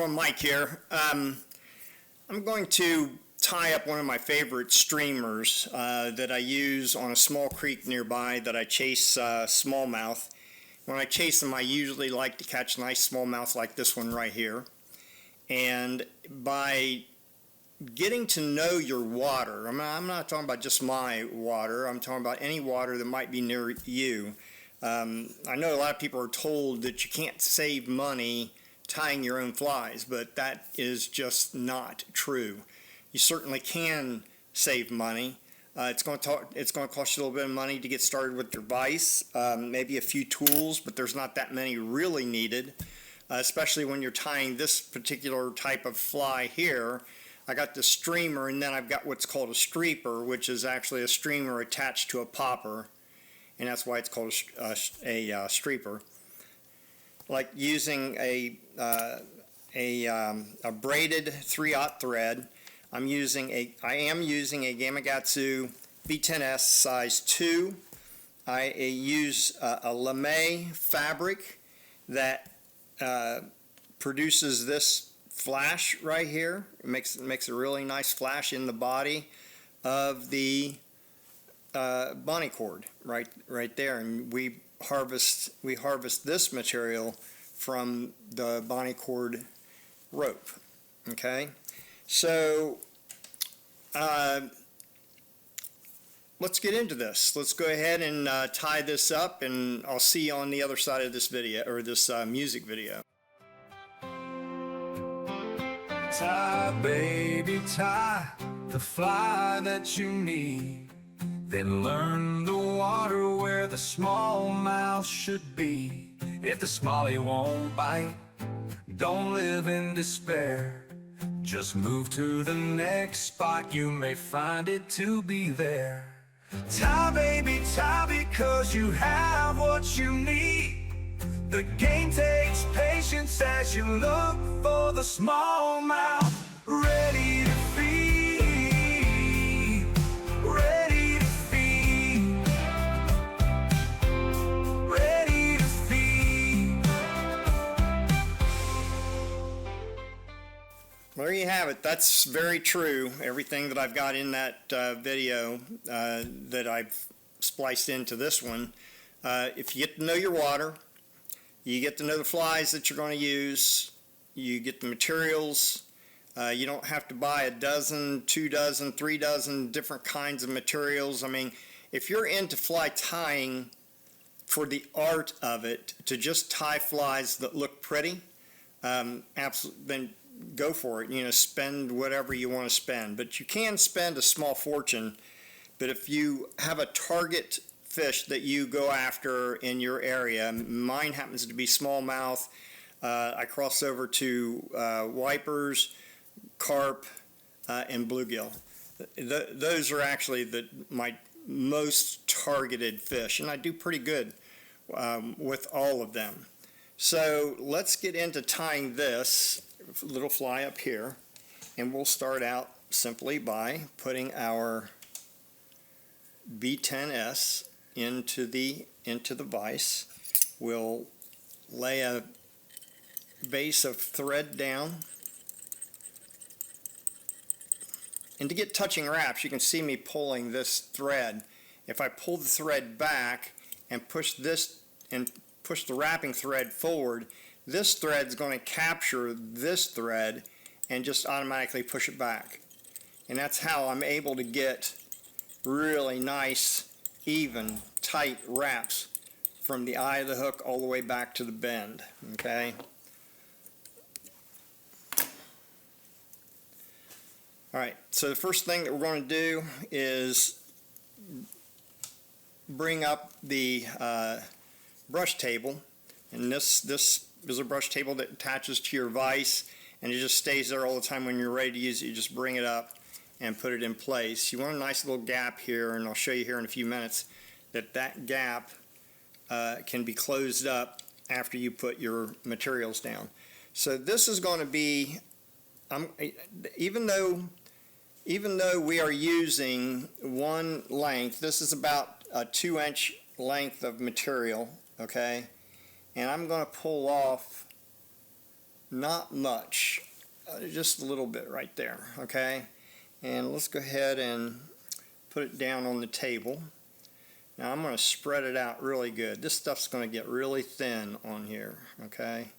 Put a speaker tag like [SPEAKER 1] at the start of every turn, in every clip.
[SPEAKER 1] everyone, Mike here. I'm going to tie up one of my favorite streamers that I use on a small creek nearby that I chase smallmouth. When I chase them, I usually like to catch nice smallmouth like this one right here. And by getting to know your water, I'm not talking about just my water, I'm talking about any water that might be near you. I know a lot of people are told that you can't save money tying your own flies, but that is just not true. You certainly can save money. It's going to cost you a little bit of money to get started with your vise, maybe a few tools, but there's not that many really needed, especially when you're tying this particular type of fly here. I got the streamer, and then I've got what's called a streaper, which is actually a streamer attached to a popper, and that's why it's called a streaper. Like using a braided 3/0 thread. I am using a Gamakatsu B10S size 2. I use a lame fabric that produces this flash right here. It makes a really nice flash in the body of the bonnie cord right there, and we harvest this material from the bonnie cord rope. Okay, so let's get into this. Let's go ahead and tie this up, and I'll see you on the other side of this video, or this music video.
[SPEAKER 2] Tie, baby, tie the fly that you need. Then learn the water where the smallmouth should be. If the smallie won't bite, don't live in despair. Just move to the next spot, you may find it to be there. Tie, baby, tie, because you have what you need. The game takes patience as you look for the smallmouth ready to feed, ready to feed, ready to feed.
[SPEAKER 1] Well, there you have it. That's very true. Everything that I've got in that video that I've spliced into this one. If you get to know your water, you get to know the flies that you're going to use, you get the materials. You don't have to buy a dozen, 2 dozen, 3 dozen different kinds of materials. I mean, if you're into fly tying for the art of it, to just tie flies that look pretty, absolutely, then go for it. You know, spend whatever you want to spend. But you can spend a small fortune. But if you have a target fish that you go after in your area, mine happens to be smallmouth. I cross over to wipers, carp, and bluegill. Those are actually my most targeted fish, and I do pretty good with all of them. So let's get into tying this little fly up here, and we'll start out simply by putting our B10S into the vise. We'll lay a base of thread down, and to get touching wraps, you can see me pulling this thread. If I pull the thread back and push the wrapping thread forward, this thread is going to capture this thread and just automatically push it back, and that's how I'm able to get really nice, even, tight wraps from the eye of the hook all the way back to the bend. Okay. Alright, so the first thing that we're going to do is bring up the brush table, and this is a brush table that attaches to your vise, and it just stays there all the time. When you're ready to use it, you just bring it up and put it in place. You want a nice little gap here, and I'll show you here in a few minutes that gap can be closed up after you put your materials down. So this is going to be, even though we are using one length, this is about a 2-inch length of material, okay? And I'm going to pull off not much, just a little bit right there, okay? And let's go ahead and put it down on the table. Now I'm going to spread it out really good. This stuff's going to get really thin on here, okay?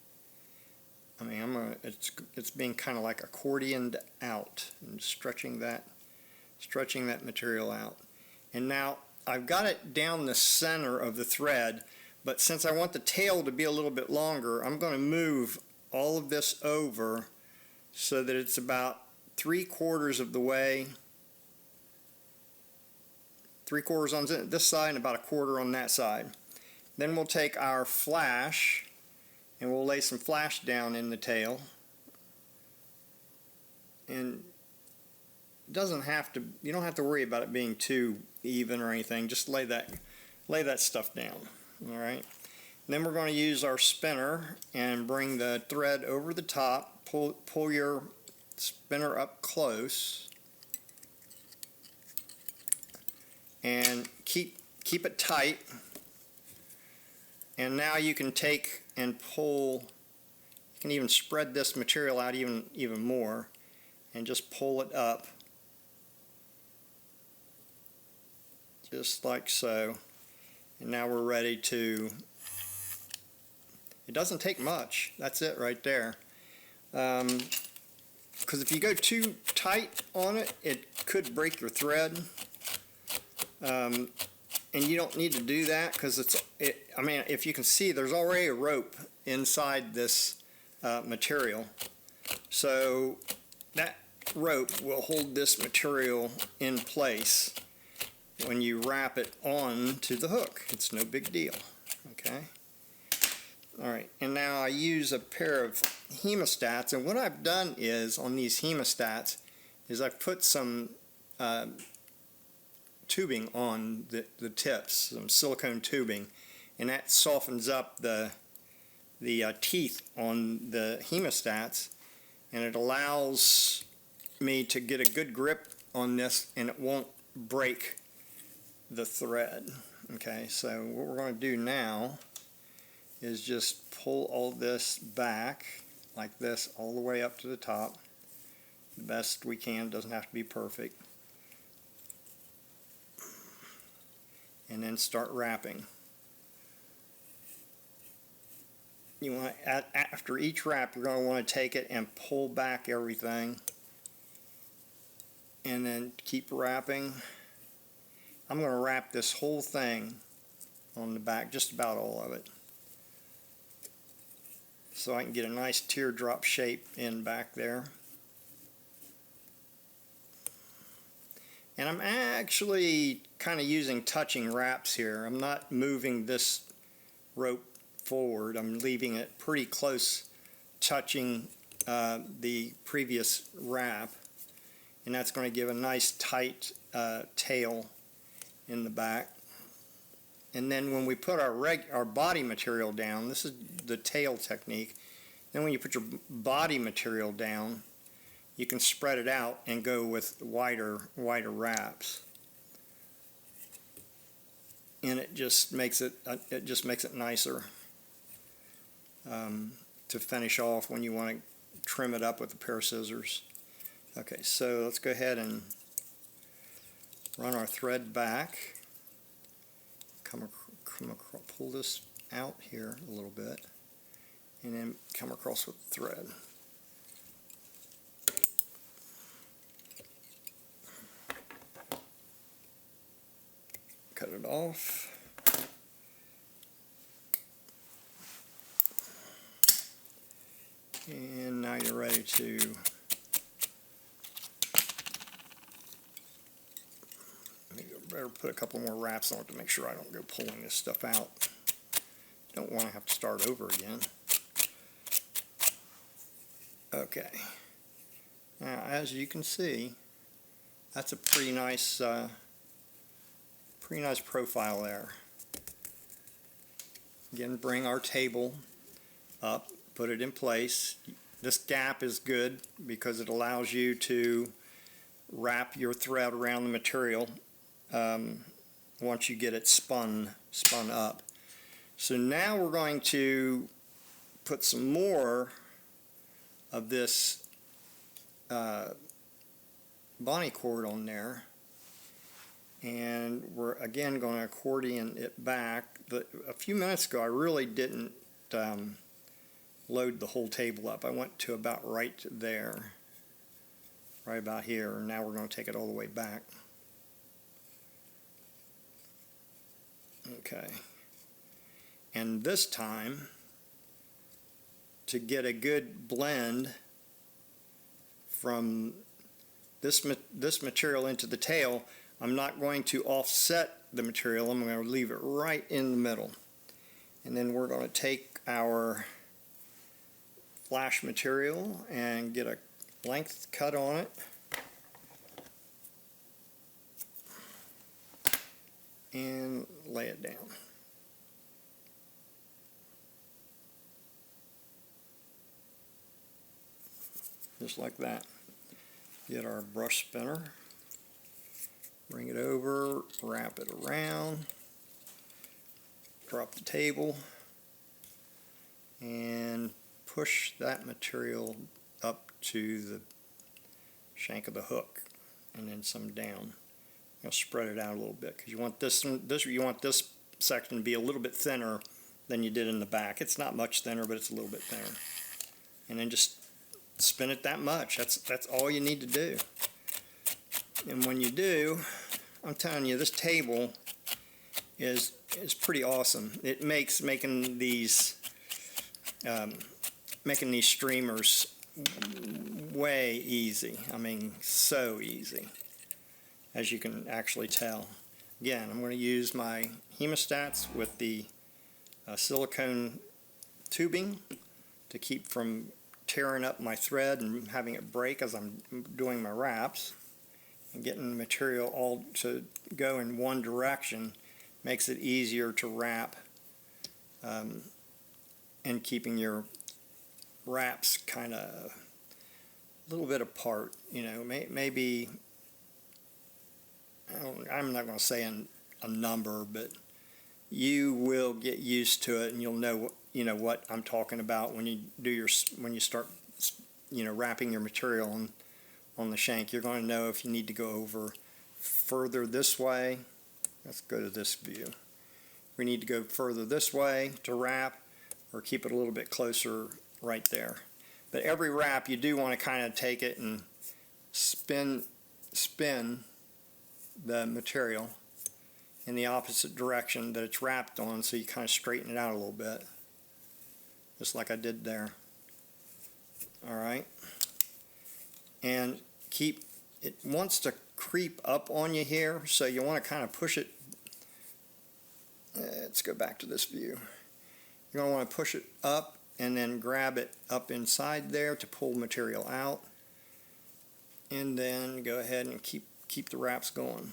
[SPEAKER 1] I mean, it's being kind of like accordioned out and stretching that material out. And now I've got it down the center of the thread, but since I want the tail to be a little bit longer, I'm going to move all of this over so that it's about 3/4 of the way, 3/4 on this side and about 1/4 on that side. Then we'll take our flash and we'll lay some flash down in the tail. And it doesn't have to, you don't have to worry about it being too even or anything. Just lay that stuff down. All right. Then we're going to use our spinner and bring the thread over the top. Pull your spinner up close and keep it tight. And now you can take and pull. You can even spread this material out even more and just pull it up just like so. And now we're ready to, it doesn't take much, that's it right there. Because if you go too tight on it, it could break your thread. And you don't need to do that because I mean, if you can see, there's already a rope inside this material. So that rope will hold this material in place when you wrap it on to the hook. It's no big deal. Okay. Alright, and now I use a pair of hemostats, and what I've done is, on these hemostats, is I've put some tubing on the tips, some silicone tubing, and that softens up the teeth on the hemostats, and it allows me to get a good grip on this and it won't break the thread. Okay, so what we're going to do now is just pull all this back like this all the way up to the top the best we can. Doesn't have to be perfect. And then start wrapping. You want after each wrap, you're going to want to take it and pull back everything and then keep wrapping. I'm going to wrap this whole thing on the back, just about all of it, so I can get a nice teardrop shape in back there. And I'm actually kind of using touching wraps here. I'm not moving this rope forward. I'm leaving it pretty close, touching the previous wrap, and that's going to give a nice tight tail in the back. And then when we put our body material down, this is the tail technique. Then when you put your body material down, you can spread it out and go with wider wraps, and it just makes it nicer to finish off when you want to trim it up with a pair of scissors. Okay, so let's go ahead and run our thread back. Pull this out here a little bit, and then come across with the thread. Cut it off. And now you're ready to better put a couple more wraps on it to make sure I don't go pulling this stuff out. Don't want to have to start over again. Okay. Now, as you can see, that's a pretty nice profile there. Again, bring our table up, put it in place. This gap is good because it allows you to wrap your thread around the material once you get it spun up. So now we're going to put some more of this Bonnie cord on there, and we're again going to accordion it back. But a few minutes ago I really didn't load the whole table up. I went to about right there, right about here, and now we're going to take it all the way back. Okay, and this time, to get a good blend from this material into the tail, I'm not going to offset the material. I'm going to leave it right in the middle. And then we're going to take our flash material and get a length cut on it. And lay it down. Just like that. Get our brush spinner, bring it over, wrap it around, drop the table, and push that material up to the shank of the hook, and then some down. I'll spread it out a little bit because you want this section to be a little bit thinner than you did in the back. It's not much thinner, but it's a little bit thinner. And then just spin it that much. That's all you need to do. And when you do, I'm telling you, this table is pretty awesome. It makes making these streamers way easy. I mean, so easy, as you can actually tell. Again, I'm going to use my hemostats with the silicone tubing to keep from tearing up my thread and having it break as I'm doing my wraps. And getting the material all to go in one direction makes it easier to wrap, and keeping your wraps kind of a little bit apart. You know, maybe, I'm not going to say a number, but you will get used to it, and you'll know what I'm talking about when you start wrapping your material on the shank. You're going to know if you need to go over further this way. Let's go to this view. We need to go further this way to wrap, or keep it a little bit closer right there. But every wrap, you do want to kind of take it and spin the material in the opposite direction that it's wrapped on, so you kind of straighten it out a little bit, just like I did there. All right, and it wants to creep up on you here, so you want to kind of push it. Let's go back to this view. You're going to want to push it up and then grab it up inside there to pull material out, and then go ahead and keep the wraps going.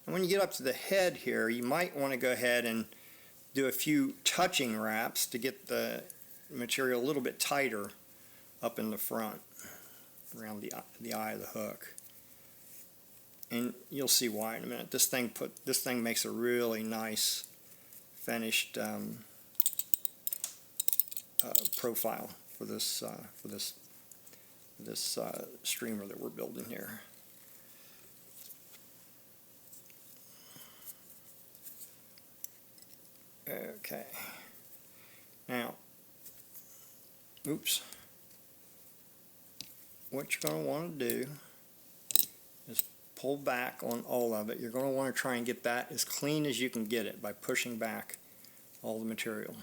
[SPEAKER 1] And when you get up to the head here, you might want to go ahead and do a few touching wraps to get the material a little bit tighter up in the front around the eye of the hook. And you'll see why in a minute. This thing makes a really nice finished profile for this streamer that we're building here. Okay. Now, oops. What you're going to want to do is pull back on all of it. You're going to want to try and get that as clean as you can get it by pushing back all the material.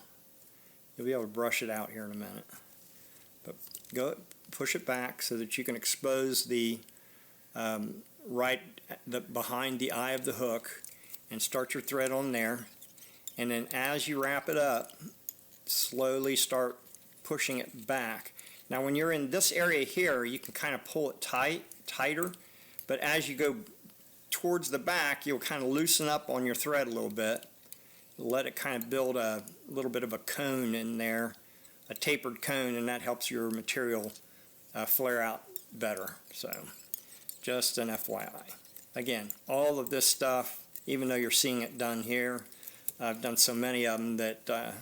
[SPEAKER 1] You'll be able to brush it out here in a minute. But push it back so that you can expose the behind the eye of the hook, and start your thread on there. And then as you wrap it up, slowly start pushing it back. Now when you're in this area here, you can kind of pull it tighter, but as you go towards the back, you'll kind of loosen up on your thread a little bit. Let it kind of build a little bit of a cone in there, a tapered cone, and that helps your material flare out better. So just an FYI. Again, all of this stuff, even though you're seeing it done here, I've done so many of them that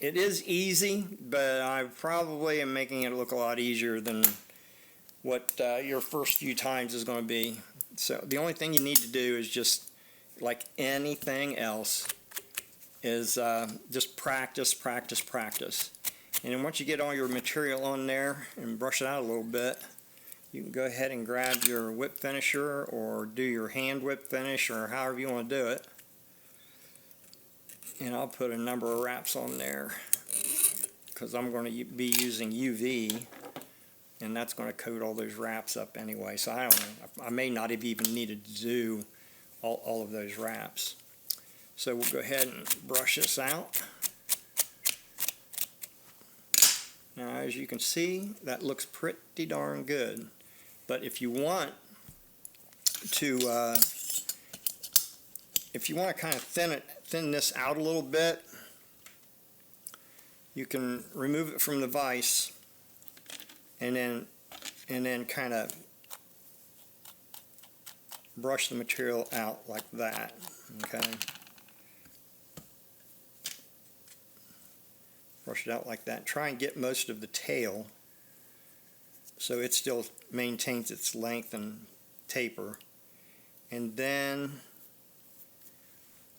[SPEAKER 1] It is easy, but I probably am making it look a lot easier than what your first few times is going to be. So the only thing you need to do is just, like anything else, is just practice, practice, practice. And then once you get all your material on there and brush it out a little bit, you can go ahead and grab your whip finisher or do your hand whip finish or however you want to do it. And I'll put a number of wraps on there because I'm going to be using UV, and that's going to coat all those wraps up anyway. So I don't know, I may not have even needed to do all of those wraps. So we'll go ahead and brush this out. Now, as you can see, that looks pretty darn good. But if you want to kind of thin this out a little bit, you can remove it from the vise and then kind of brush the material out like that. Okay. Brush it out like that. Try and get most of the tail so it still maintains its length and taper. And then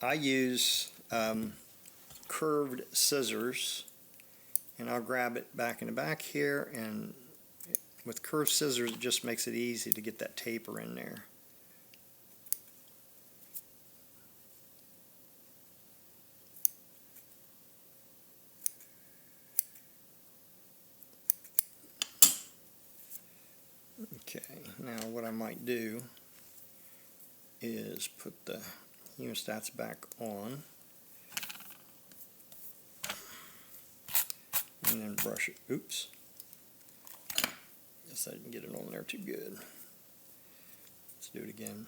[SPEAKER 1] I use curved scissors, and I'll grab it back in the back here, and with curved scissors it just makes it easy to get that taper in there. Okay, now what I might do is put the hemostats back on and then brush it. Oops. Guess I didn't get it on there too good. Let's do it again.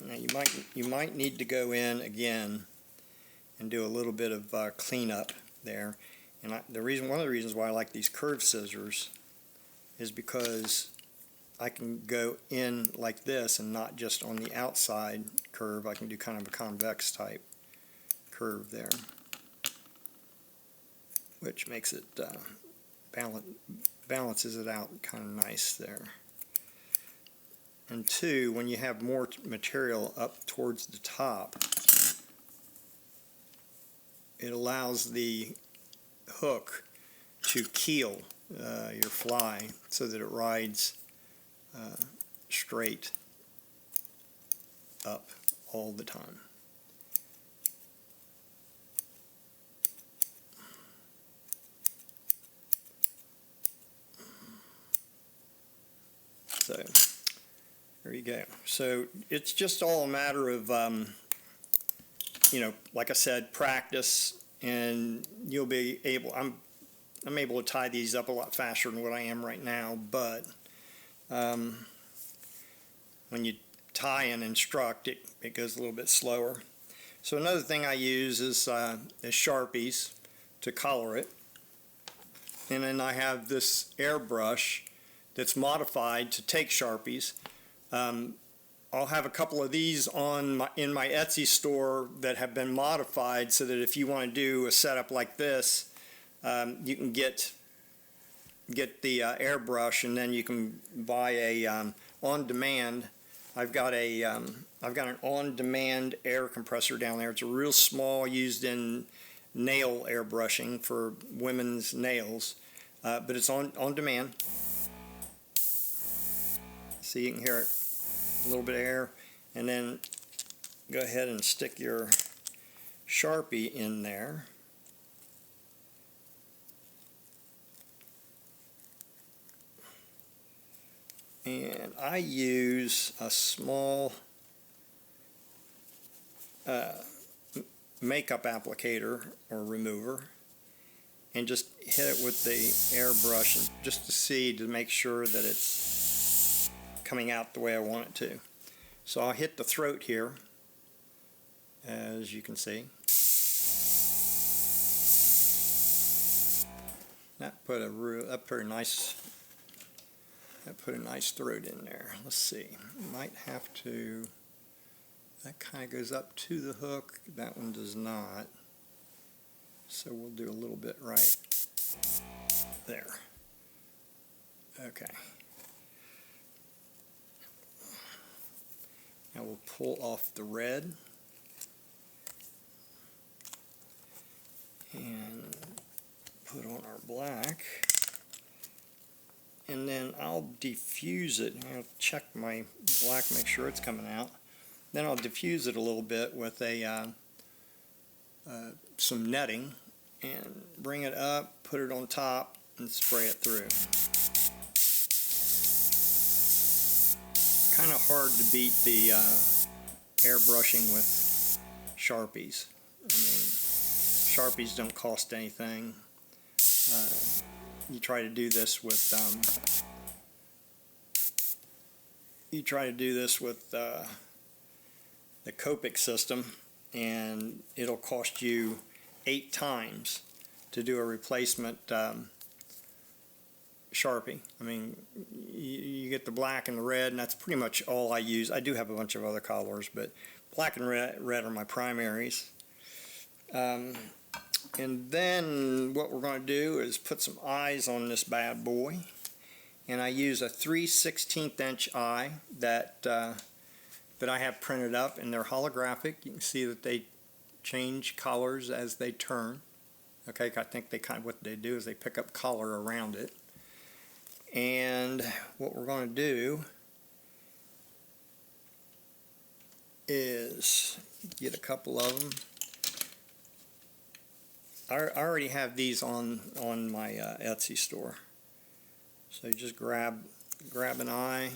[SPEAKER 1] Now you might need to go in again and do a little bit of cleanup there. And one of the reasons why I like these curved scissors is because I can go in like this and not just on the outside curve. I can do kind of a convex type curve there, which makes it balances it out kind of nice there. And two, when you have more material up towards the top, it allows the hook to keel your fly so that it rides straight up all the time. So there you go. So it's just all a matter of like I said, practice, and you'll be able. I'm able to tie these up a lot faster than what I am right now, but when you tie and instruct, it goes a little bit slower. So another thing I use is Sharpies to color it, and then I have this airbrush that's modified to take Sharpies. I'll have a couple of these in my Etsy store that have been modified so that if you want to do a setup like this, you can get the airbrush, and then you can buy a on-demand. I've got an on-demand air compressor down there. It's a real small, used in nail airbrushing for women's nails, but it's on demand. So you can hear it, a little bit of air, and then go ahead and stick your Sharpie in there. And I use a small makeup applicator or remover and just hit it with the airbrush, and just to make sure that it's coming out the way I want it to. So I'll hit the throat here, as you can see. That put a pretty nice That put a nice throat in there. Let's see. Might have to. That kind of goes up to the hook. That one does not. So we'll do a little bit right there. Okay. Now we'll pull off the red and put on our black. And then I'll diffuse it. I'll check my black, make sure it's coming out. Then I'll diffuse it a little bit with some netting and bring it up, put it on top, and spray it through. Kind of hard to beat the airbrushing with Sharpies. I mean, Sharpies don't cost anything. You try to do this with the Copic system, and it'll cost you 8 times to do a replacement Sharpie. I mean, you get the black and the red, and that's pretty much all I use. I do have a bunch of other colors, but black and red are my primaries. And then what we're going to do is put some eyes on this bad boy. And I use a 3/16 inch eye that I have printed up, and they're holographic. You can see that they change colors as they turn. Okay, I think what they do is they pick up color around it. And what we're going to do is get a couple of them. I already have these on my Etsy store. So you just grab an eye,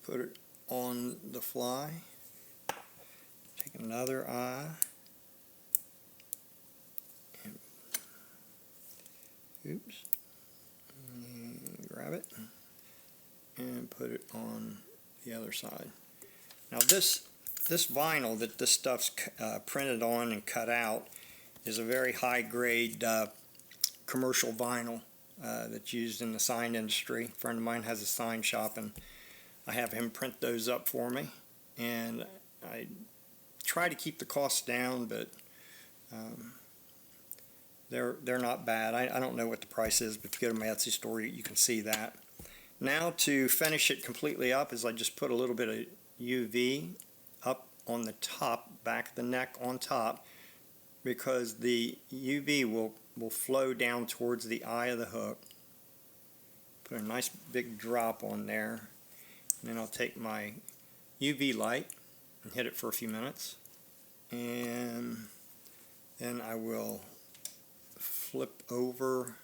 [SPEAKER 1] put it on the fly, take another eye, and, oops, and grab it, and put it on the other side. Now this vinyl that this stuff's printed on and cut out is a very high grade commercial vinyl that's used in the sign industry. A friend of mine has a sign shop, and I have him print those up for me, and I try to keep the costs down, but they're not bad. I don't know what the price is, but if you go to my Etsy store, you can see that. Now to finish it completely up is I just put a little bit of UV up on the top, back of the neck on top, because the UV will flow down towards the eye of the hook. Put a nice big drop on there, and then I'll take my UV light and hit it for a few minutes, and then I will flip over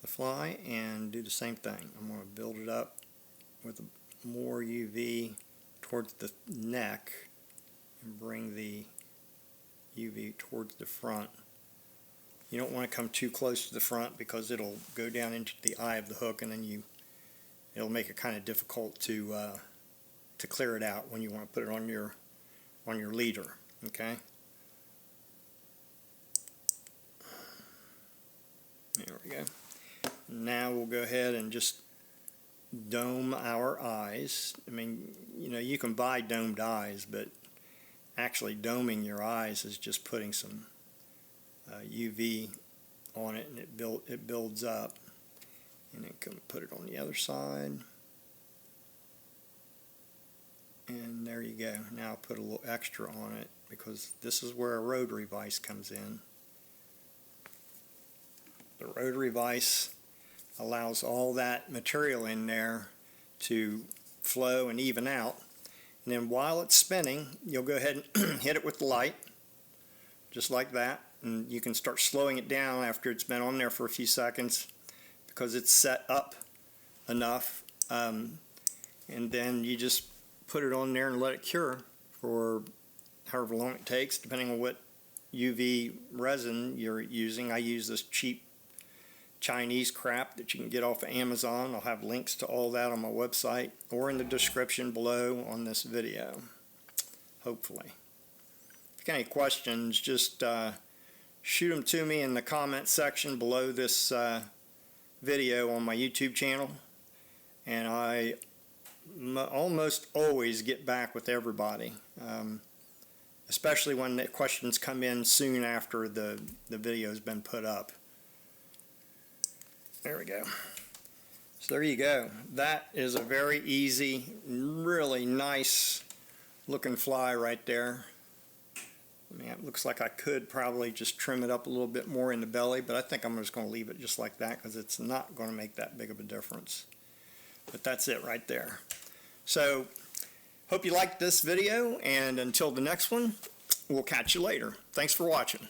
[SPEAKER 1] the fly and do the same thing. I'm going to build it up with more UV towards the neck and bring the UV towards the front. You don't want to come too close to the front because it'll go down into the eye of the hook, and then it'll make it kind of difficult to clear it out when you want to put it on your leader. Okay. There we go. Now we'll go ahead and just dome our eyes. I mean, you can buy domed eyes, but actually doming your eyes is just putting some UV on it, and it builds up. And then come put it on the other side, and there you go. Now I'll put a little extra on it because this is where a rotary vise comes in. The rotary vise allows all that material in there to flow and even out. And then while it's spinning, you'll go ahead and hit it with the light, just like that. And you can start slowing it down after it's been on there for a few seconds because it's set up enough. And then you just put it on there and let it cure for however long it takes, depending on what UV resin you're using. I use this cheap Chinese crap that you can get off of Amazon. I'll have links to all that on my website or in the description below on this video, hopefully. If you got any questions, just shoot them to me in the comment section below this video on my YouTube channel, and I almost always get back with everybody, especially when the questions come in soon after the video's been put up. There we go. So there you go. That is a very easy, really nice looking fly right there. I mean, it looks like I could probably just trim it up a little bit more in the belly, but I think I'm just going to leave it just like that because it's not going to make that big of a difference. But that's it right there. So, hope you liked this video, and until the next one, we'll catch you later. Thanks for watching.